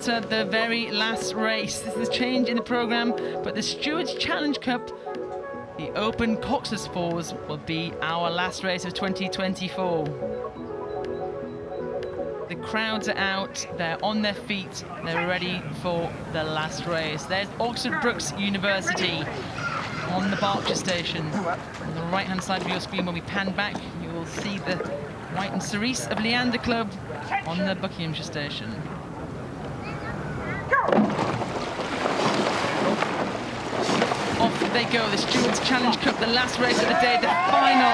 The very last race. This is a change in the programme, but the Stewards Challenge Cup, the Open Cox's Fours, will be our last race of 2024. The crowds are out, they're on their feet, they're ready for the last race. There's Brookes University on the Berkshire station. On the right-hand side of your screen, when we pan back, you will see the white and cerise of Leander Club on the Buckinghamshire station. Off they go, the Stewards Challenge Cup, the last race of the day, the final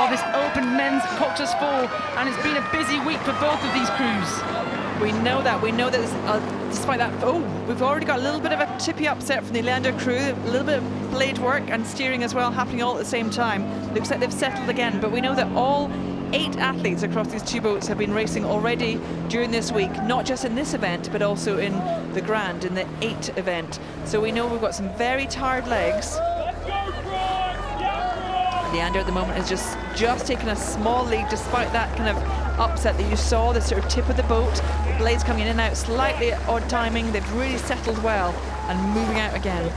of this Open Men's Cox's Four, and it's been a busy week for both of these crews. We know that despite that, we've already got a little bit of a tippy upset from the Leander crew, a little bit of blade work and steering as well happening all at the same time. Looks like they've settled again, but we know that all 8 athletes across these 2 boats have been racing already during this week, not just in this event, but also in the Grand, in the 8 event. So we know we've got some very tired legs. Leander at the moment has just taken a small lead, despite that kind of upset that you saw, the sort of tip of the boat, the blades coming in and out, slightly odd timing. They've really settled well and moving out again.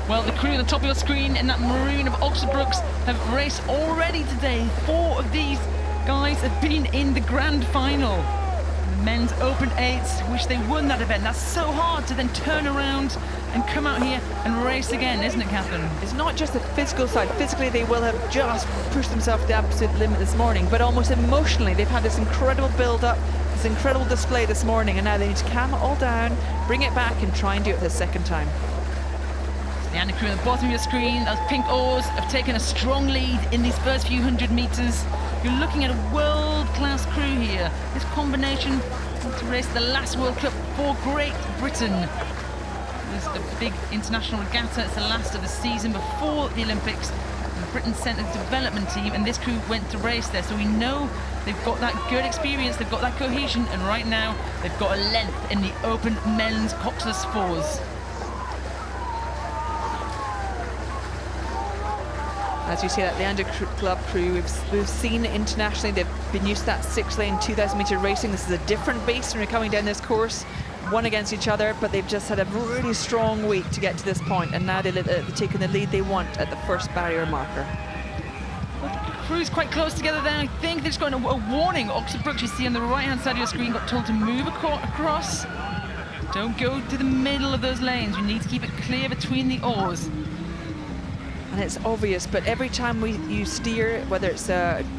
Well, the crew at the top of your screen in that maroon of Brookes have raced already today. 4 of these guys have been in the grand final. The men's Open 8s, wish they won that event. That's so hard to then turn around and come out here and race again, isn't it, Catherine? It's not just the physical side. Physically, they will have just pushed themselves to the absolute limit this morning, but almost emotionally, they've had this incredible build-up, this incredible display this morning, and now they need to calm it all down, bring it back, and try and do it the second time. The Leander crew at the bottom of your screen, those pink oars have taken a strong lead in these first few 100 metres. You're looking at a world-class crew here. This combination to race the last World Cup for Great Britain. There's a big international regatta. It's the last of the season before the Olympics. And Britain sent a development team, and this crew went to race there. So we know they've got that good experience, they've got that cohesion, and right now they've got a length in the Open Men's Cox's Fours. As you see, that Leander Club crew, we've seen internationally, they've been used to that 6-lane 2,000-metre racing. This is a different beast when you're coming down this course, one against each other, but they've just had a really strong week to get to this point, and now they've taken the lead they want at the first barrier marker. Well, the crew's quite close together there. I think they've just got a warning. Brookes, you see on the right-hand side of your screen, got told to move across. Don't go to the middle of those lanes. You need to keep it clear between the oars. And it's obvious, but every time you steer, whether it's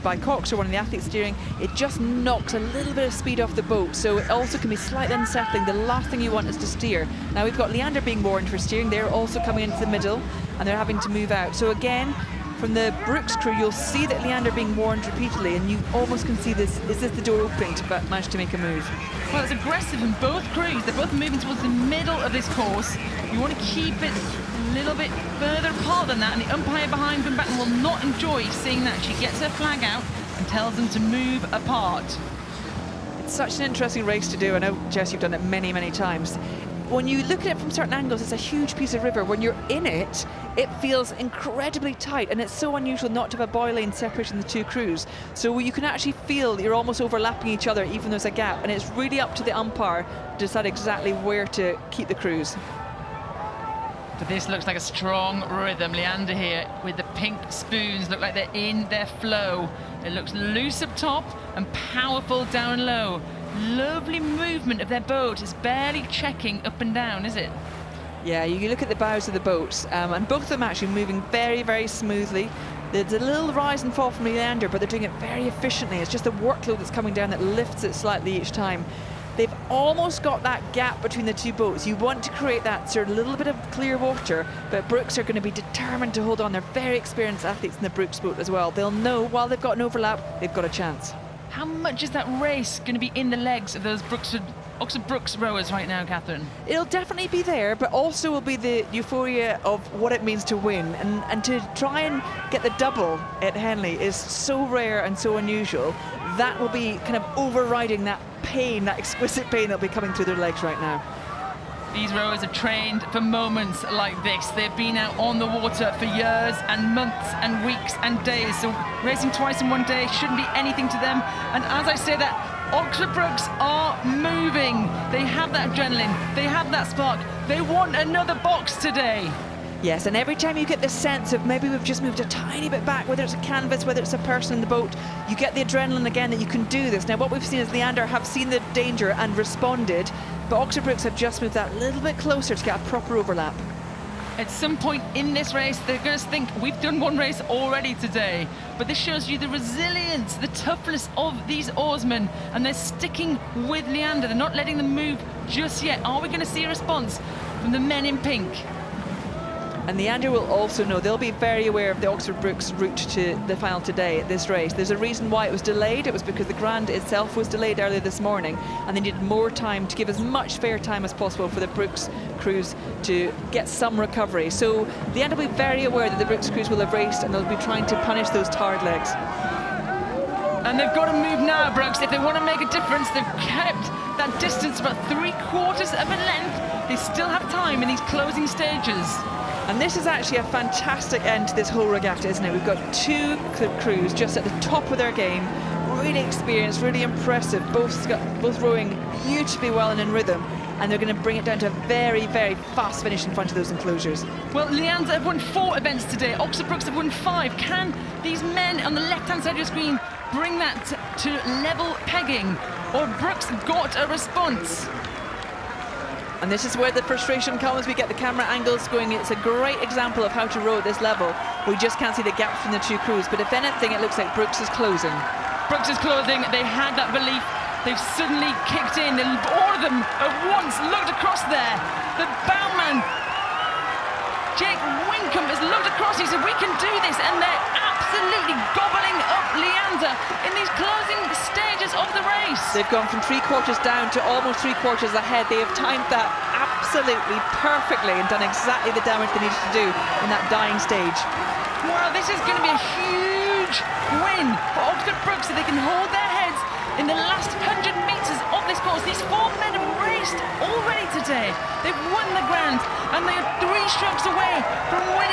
by Cox or one of the athletes steering, it just knocks a little bit of speed off the boat, so it also can be slightly unsettling. The last thing you want is to steer. Now we've got Leander being warned for steering. They're also coming into the middle, and they're having to move out. So again, from the Brookes crew, you'll see that Leander being warned repeatedly, and you almost can see this, is this the door opening to manage to make a move? Well, it's aggressive in both crews. They're both moving towards the middle of this course. You want to keep it a little bit further apart than that, and the umpire behind them back will not enjoy seeing that. She gets her flag out and tells them to move apart. It's such an interesting race to do. I know, Jess, you've done it many, many times. When you look at it from certain angles, it's a huge piece of river. When you're in it, it feels incredibly tight, and it's so unusual not to have a buoy lane separating the 2 crews. So you can actually feel that you're almost overlapping each other, even though there's a gap, and it's really up to the umpire to decide exactly where to keep the crews. But this looks like a strong rhythm. Leander here with the pink spoons look like they're in their flow. It looks loose up top and powerful down low. Lovely movement of their boat. It's barely checking up and down, is it? Yeah, you look at the bows of the boats, and both of them actually moving very, very smoothly. There's a little rise and fall from Leander, but they're doing it very efficiently. It's just the workload that's coming down that lifts it slightly each time. They've almost got that gap between the 2 boats. You want to create that sort of little bit of clear water, but Brookes are going to be determined to hold on. They're very experienced athletes in the Brookes boat as well. They'll know while they've got an overlap, they've got a chance. How much is that race going to be in the legs of those Brookes rowers right now, Catherine? It'll definitely be there, but also will be the euphoria of what it means to win. And to try and get the double at Henley is so rare and so unusual. That will be kind of overriding that pain, that exquisite pain that'll be coming through their legs right now. These rowers have trained for moments like this. They've been out on the water for years and months and weeks and days. So racing twice in one day shouldn't be anything to them. And as I say that, Oxford Brookes are moving. They have that adrenaline, they have that spark. They want another box today. Yes, and every time you get this sense of maybe we've just moved a tiny bit back, whether it's a canvas, whether it's a person in the boat, you get the adrenaline again that you can do this. Now, what we've seen is Leander have seen the danger and responded, but Oxford Brookes have just moved that little bit closer to get a proper overlap. At some point in this race, they're going to think, we've done one race already today. But this shows you the resilience, the toughness of these oarsmen, and they're sticking with Leander. They're not letting them move just yet. Are we going to see a response from the men in pink? And Leander will also know, they'll be very aware of the Oxford Brookes route to the final today at this race. There's a reason why it was delayed. It was because the Grand itself was delayed earlier this morning, and they needed more time to give as much fair time as possible for the Brookes crews to get some recovery. So Leander will be very aware that the Brookes crews will have raced, and they'll be trying to punish those tired legs. And they've got to move now, Brookes, if they want to make a difference. They've kept that distance about 3/4 of a length. They still have time in these closing stages. And this is actually a fantastic end to this whole regatta, isn't it? We've got two crews just at the top of their game, really experienced, really impressive, both rowing beautifully well and in rhythm, and they're going to bring it down to a very, very fast finish in front of those enclosures. Well, Leander have won 4 events today. Oxford Brookes have won 5. Can these men on the left-hand side of your screen bring that to level pegging, or Brookes got a response? And this is where the frustration comes. We get the camera angles going. It's a great example of how to row at this level. We just can't see the gap between the two crews, but if anything, it looks like Brookes is closing. Brookes is closing. They had that belief. They've suddenly kicked in, and all of them at once looked across there. The bowman, Jake Winkham, has looked across. He said, we can do this, and they're absolutely gobbling up Leander in these closing stages of the race. They've gone from 3/4 down to almost 3/4 ahead. They have timed that absolutely perfectly and done exactly the damage they needed to do in that dying stage. Wow, this is going to be a huge win for Oxford Brookes if they can hold their heads in the last 100 metres of this course. These 4 men have raced already today. They've won the Grand, and they are 3 strokes away from winning